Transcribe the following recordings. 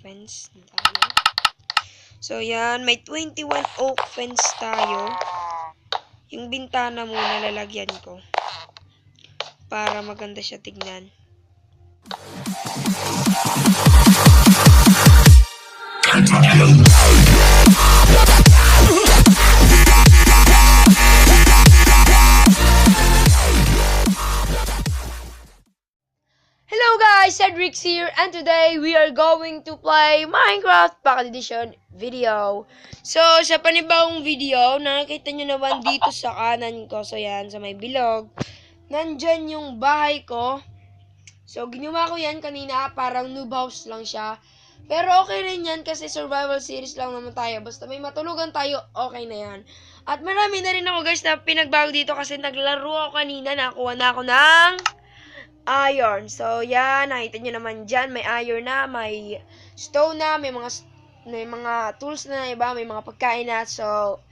fence tayo. So, yan. May 21 oak fence tayo. Yung bintana muna lalagyan ko. Para maganda siya tignan. Hello guys, Cedric here, and today we are going to play Minecraft Pocket Edition video. So, sa panibagong video, nakikita nyo naman dito sa kanan ko, so yan, sa may bilog, nandyan yung bahay ko. So, ginawa ko yan kanina, parang noob house lang siya. Pero okay rin yan kasi survival series lang naman tayo. Basta may matulugan tayo, okay na yan. At marami na rin ako guys na pinagbago dito kasi naglaro ako kanina, nakuha na ako ng iron. So, yan. Nakita nyo naman dyan. May iron na. May stone na. May mga tools na iba. May mga pagkain na. So,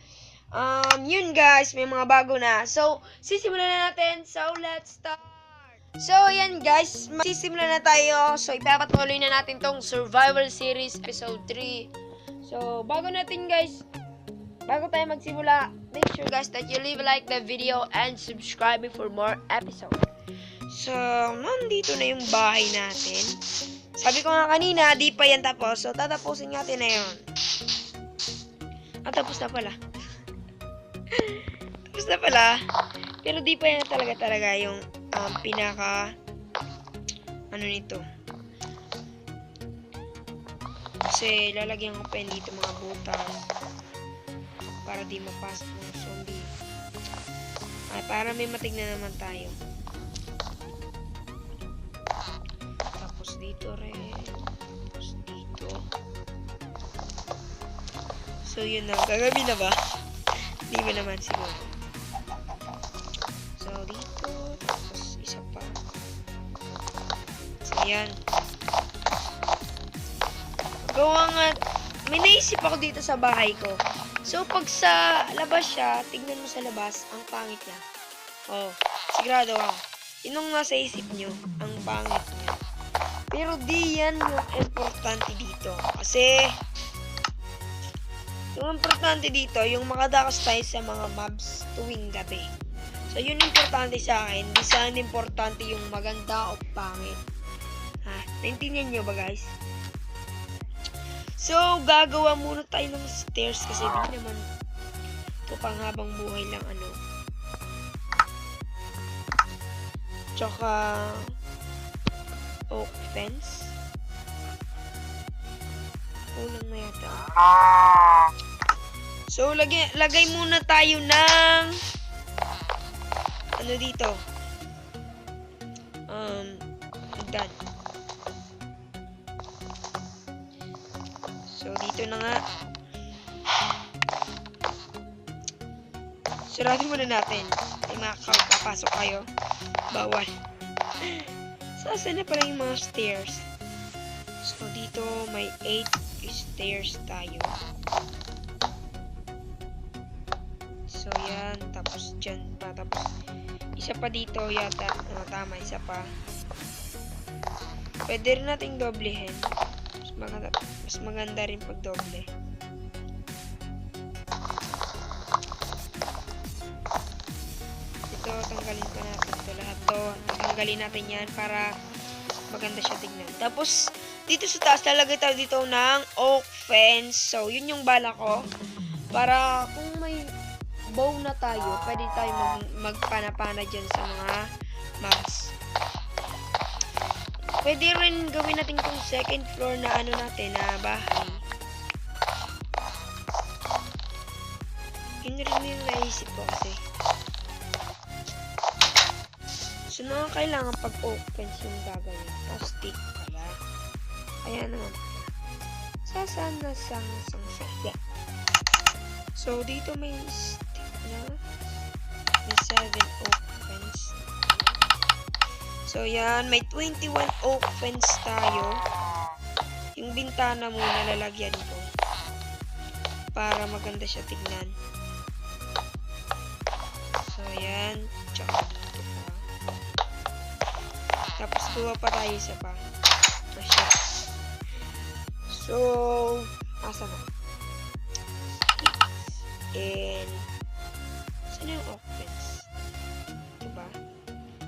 yun guys. May mga bago na. So, sisimulan na natin. So, let's start. So, yan guys. Sisimulan na tayo. So, ipapatuloy na natin tong Survival Series Episode 3. So, bago tayo magsimula, make sure guys that you leave a like the video and subscribe me for more episodes. So, nandito na yung bahay natin. Sabi ko nga kanina, di pa yan tapos. So, tatapusin natin na yun. Tapos na pala. Tapos na pala. Pero di pa yan talaga yung pinaka nito. Kasi lalagyan ko pa yan dito mga butang para di mapasok ng zombie. Para may matignan naman tayo. Dito rin. Tapos dito. So, yun na. Gagabi na ba? Hindi ba naman siguro. So, dito. Tapos, isa pa. So, yan. Gawa nga. May naisip ako dito sa bahay ko. So, pag sa labas siya, tignan mo sa labas, ang pangit niya. Oh, sigurado ako. Yun ang nasa isip nyo. Ang pangit niya. Pero di yan yung importante dito. Kasi, yung importante dito, yung makadakas tayo sa mga mobs tuwing gabi. So, yun importante sa akin. Di saan importante yung maganda o pangit. Naintindihan nyo ba guys? So, gagawa muna tayo ng stairs kasi di naman ito pang habang buhay lang Tsaka, oak fence. Kulang na yata. So, lagay muna tayo ng dito. Done. So, dito na nga. Sarado muna natin. Ay, makakapasok kayo. Bawal. Saan na pala yung mga stairs? So, dito may 8 stairs tayo. So, yan. Tapos, dyan pa. Tapos, isa pa dito yata. Tama, isa pa. Pwede rin nating doblehin. Mas maganda rin pag doble. Ito, tanggalin pa natin ito lahat to. Tanggalin natin yan para maganda siya tignan. Tapos, dito sa taas, lalagay tayo dito ng oak fence. So, yun yung bala ko. Para kung may bow na tayo, pwede tayo magpana-pana dyan sa mga mobs. Pwede rin gawin natin kung second floor na natin, na bahay. Yun rin yung naisip ko kasi. So, kailangan pag oak fence yung gagawin. Stick pala. Ayan naman. Saan. So, dito may stick na. May 7 oak fence. So, yan. May 21 oak fence tayo. Yung bintana muna lalagyan ko. Para maganda siya tignan. So, yan. Tsaka dito pa. Tapos, kuha pa tayo isa pa. So, asa na? And, saan yung oak fence? Diba?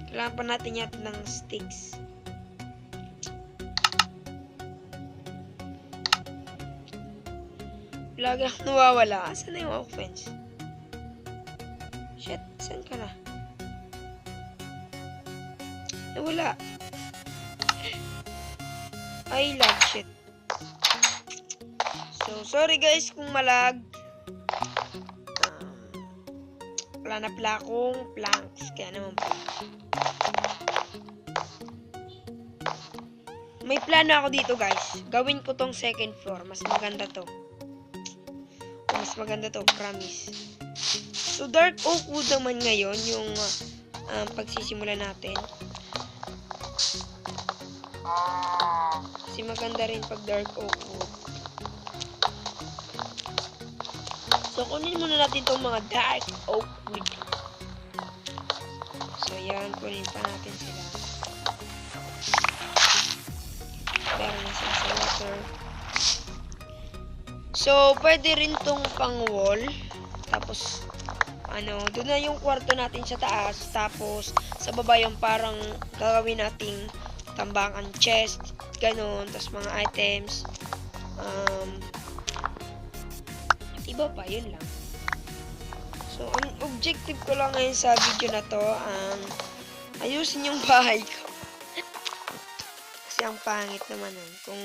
Kailangan pa natin yata ng sticks. Lagi akong nawawala. Saan na yung oak fence? Shit, saan ka na? Nawala. Ay, lag, shit. So, sorry guys kung malag. Wala na pala akong planks. Kaya naman pala. May plano ako dito guys. Gawin ko tong second floor. Mas maganda to. Mas maganda to, promise. So, dark oak wood naman ngayon yung pagsisimula natin. Kasi maganda rin pag dark oak wood. So, kunin muna natin itong mga dark oak wood. So, yan. Kunin pa natin sila. Pero nasa sa water. So, pwede rin tong pang-wall. Tapos, doon na yung kwarto natin sa taas. Tapos, sa baba yung parang gagawin nating tambangan chest. Ganon. Tapos, mga items. Iba pa, yun lang. So, ang objective ko lang ngayon sa video na to, ayusin yung bahay ko. Kasi ang pangit naman nun. Kung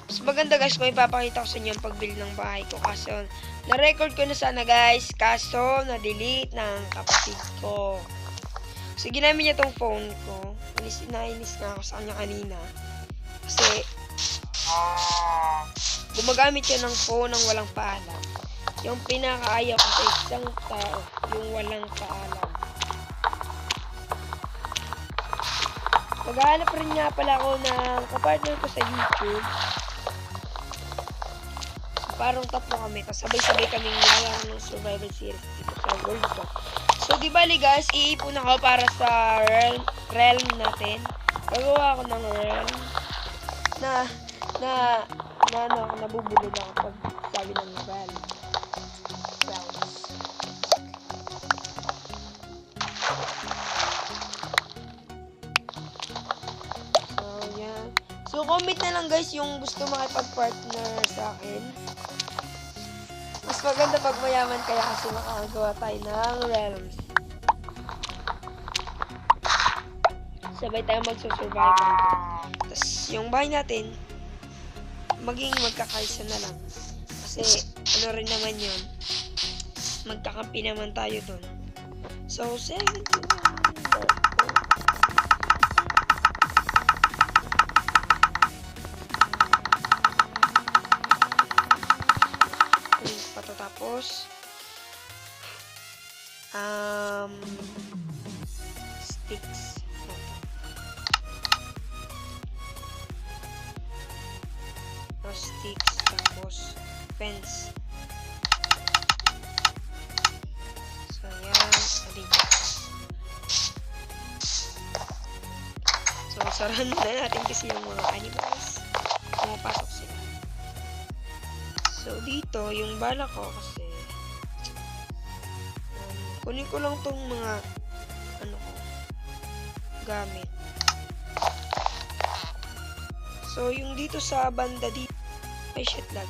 mas maganda guys kung ipapakita ko sa inyo ang pag-build ng bahay ko. Kaso, na-record ko na sana guys. Kaso, na-delete ng kapatid ko. So, ginamit niya tong phone ko. Nainis nga ako sa kanya kanina. Kasi, gumagamit siya ng phone ng walang paalam. Yung pinakaayaw ko sa isang tao, yung walang paalam. Maghahanap rin nga pala ako ng kapartner ko sa YouTube. Parang tatlo kami. Tapos sabay-sabay kaming lalaro ng survival series dito sa World Cup. So, di bali guys, iipon ako para sa realm natin. Gagawa ako ng realm na nabubulol ako pag sabi ng realm. So, comment na lang guys yung gusto makipag-partner sa akin. Mas maganda pag mayaman kaya kasi makakagawa tayo ng realms. Sabay tayo magsusurvival. Tapos, yung bahay natin, maging magkakaisa na lang. Kasi, ano rin naman yun, magkakampi naman tayo dun. So, 7 Tapos, sticks. Sticks, tapos, fence. So, yan. So, sarahan na natin kasi yung mga animals. Pumapasok sila. So, dito, yung bala ko kasi, kunin ko lang tong mga, gamit. So, yung dito sa banda dito, ay shit lag.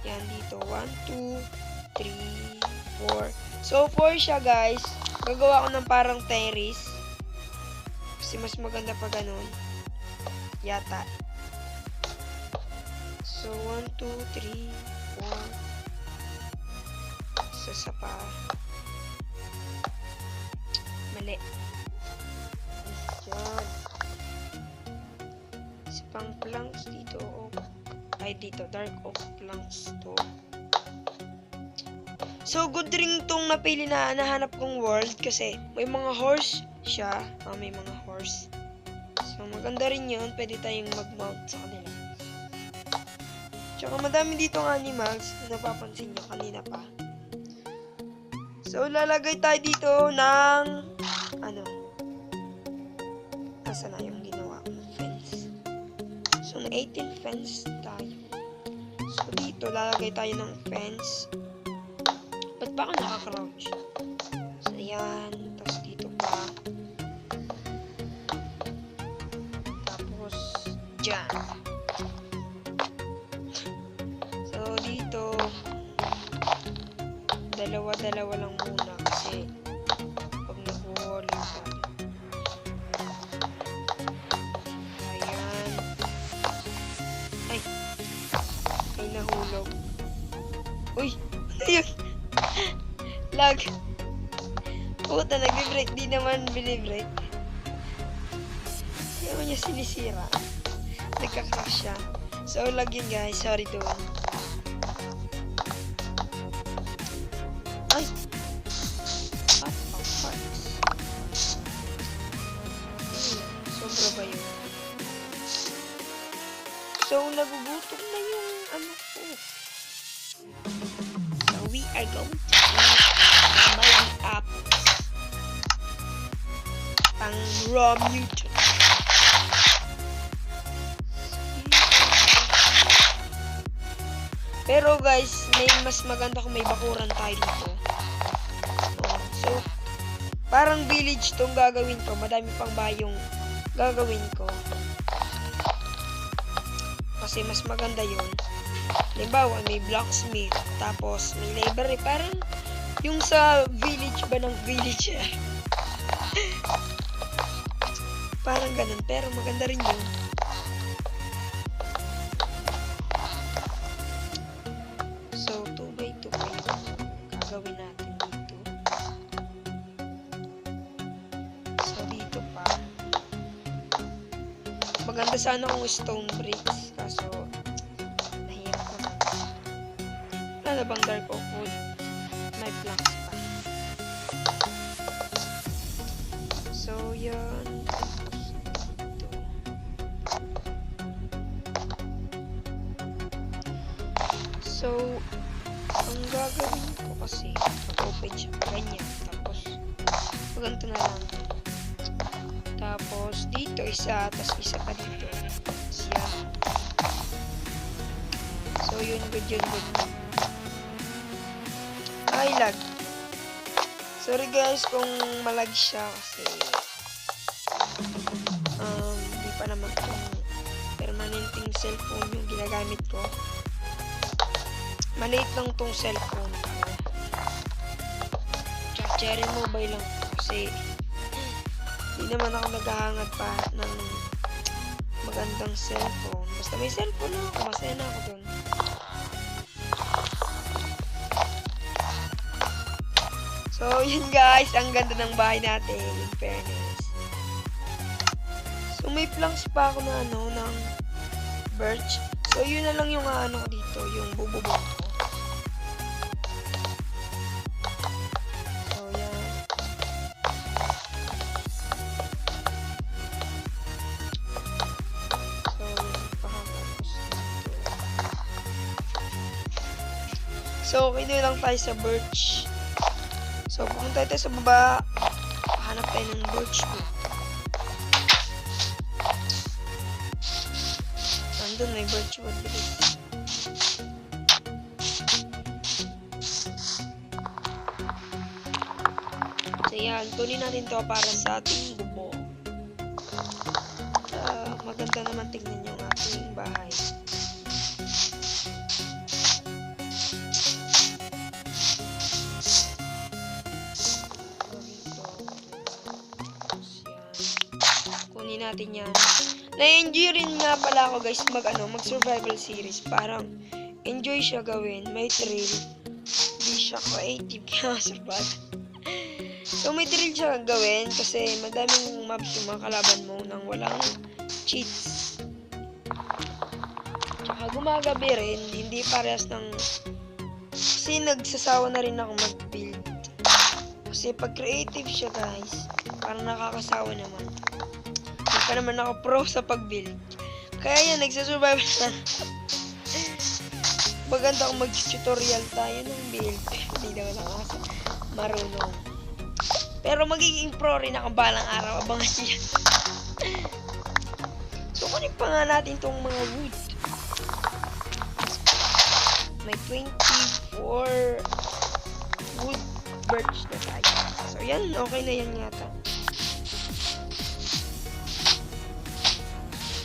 Yan, dito, 1, 2, 3, 4. So, 4 siya guys. Gagawa ko ng parang terrace. Kasi mas maganda pa ganun. Yata. So, 1, 2, 3, 4. Isa pa. Mali. Diyan. Isa pang planks dito. Ay, dito. Dark oak planks to. So, good ring tong napili na nahanap kong world kasi may mga horse siya. May mga horse. So, maganda rin yun. Pwede tayong mag-mount sa kanila. Tsaka madami ditong animals na napapansin nyo kanina pa. So, lalagay tayo dito ng asa na yung ginawa kong fence. So, 18 fence tayo. So, dito, lalagay tayo ng fence. Ba't ba ako naka-crouch? So, yan. Tapos, dito pa. Tapos, dyan. So, dito, dalawa-dalawa lang muna kasi pag nag-wall tayo. Ayan. Ay. Ay, nahulog. Uy! Ano yun? Lag. Puta, nag-break. Di naman binibreak. Hindi naman niya sinisira. Nagka-crash siya. So, lag yun guys. Sorry doon. Ay! What the fuck? Sobra ba yun? So, nagugutom na yung ano ko. So, we are going to eat my apples. Pang raw mutant. Pero guys, may mas maganda kung may bakuran tayo dito. So, parang village tong gagawin ko. Madami pang bahay yung gagawin ko. Kasi mas maganda yun. Halimbawa, may blacksmith. Tapos, may library. Parang yung sa village ba ng villager. Parang ganun. Pero maganda rin yun. So, 2x2 pa yung gagawin natin dito. So, dito pa. Maganda sana kung stone bricks. Kaso, nahirap naman. Wala na bang dark oak wood? May planks pa. So, yan. Ito. So, ang gagawin ko kasi, mag-open siya. Ganyan. Tapos, ganito na lang. Tapos, dito isa, tapos isa pa dito. Siya. So, yun, good yun, good. Ay, lag. Sorry guys kung malag siya kasi di pa naman itong permanenteng cellphone yung ginagamit ko. Maliit lang tong cellphone ko. Cherry mobile lang kasi di naman ako naghahangad pa ng magandang cellphone. Basta may cellphone na ako, masaya na ako dun. So, yun guys, ang ganda ng bahay natin, in fairness. So, may planks pa ako na ano, ng birch. So, yun na lang yung ano ko dito, yung bububong ko. So, yan. So, yun, pakakapos dito. So, okay na lang tayo sa birch. So, pumunta tayo sa baba. Hanap tayo ng birch wood. Nandun, may birch wood. So, yan. Kunin natin to para sa ating bubong. Maganda naman tingnan yung ating bahay. Natin yan. Na-enjoy rin nga pala ako guys mag survival series. Parang enjoy siya gawin. May thrill. Hindi siya creative kaya survival. So may thrill siya gawin kasi madaming mobs yung mga kalaban mo nang walang cheats. Tsaka gumagabi rin. Hindi parehas ng kasi nagsasawa na rin ako mag-build. Kasi pag creative siya guys parang nakakasawa naman. Pa naman ako pro sa pag-build. Kaya yan, nagsasurvival na. Maganda kung mag-tutorial tayo ng build. Hindi naman ako kasi marunong. Pero magiging pro rin ako balang araw. Abangan niya. So, kung kunin pa nga natin tong mga wood. May 24 wood birch na tayo. So, yan. Okay na yan yata.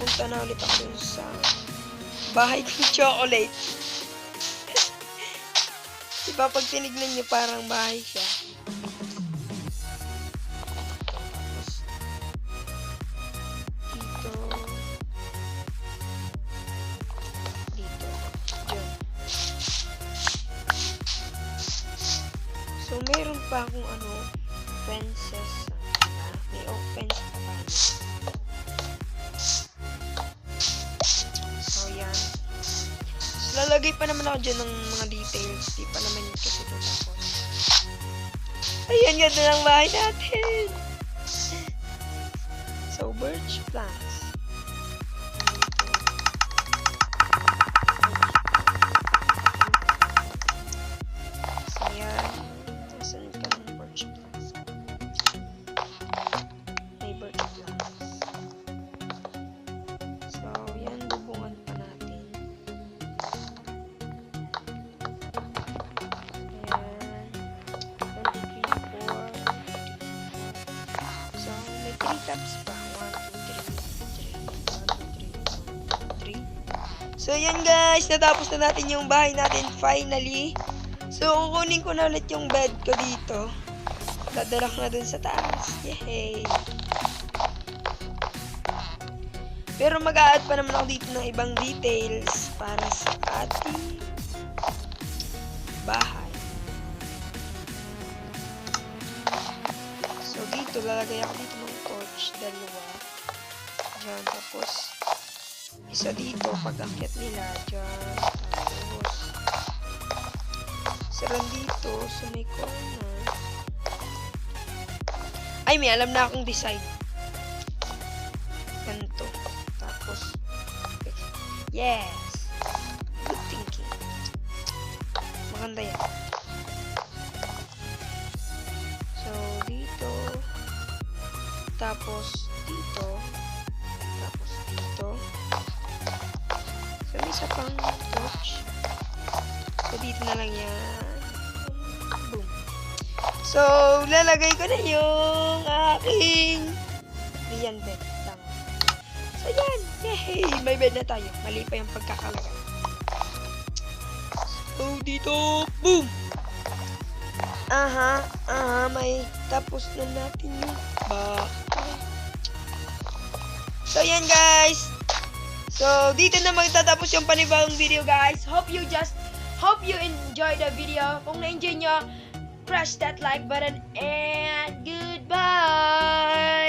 Punta na ulit ako sa bahay ng chocolate. Diba pag tinignan nyo parang bahay siya. So, meron pa akong fences. May oak fence pa tayo. So, yan. So, lalagay pa naman ako dyan ng mga details. Di pa naman yun kasi ito tapos. Ayan, ganda ng bahay natin. So, birch plants. Taps pa. 1, 2, 3. So, yan guys. Natapos na natin yung bahay natin finally. So, kukunin ko na ulit yung bed ko dito. Dadala ko na dun sa taas. Yay! Pero mag-a-add pa naman ako dito ng ibang details para sa ating bahay. So, dito lalagay ako dito ng torch. Dalawa. Diyan. Tapos, isa dito. Pag-akyat nila. Diyan. Tapos, isa rin dito sa may corner. Ay, may alam na akong design. Ganito. Tapos, yes! Good thinking. Maganda yan. So, dito. Tapos, dito. Tapos, dito. So, may isa pang torch. So, dito na lang yan. Boom. So, lalagay ko na yung aking Rian bed. Tama. So, yan. Yay! May bed na tayo. Mali pa yung pagkakalagay. So, dito. Boom! Aha. May tapos na natin yung bahay. So, yan guys. So, dito na magtatapos yung panibagong video guys. Hope you enjoy the video. Kung na-enjoy nyo, press that like button and goodbye!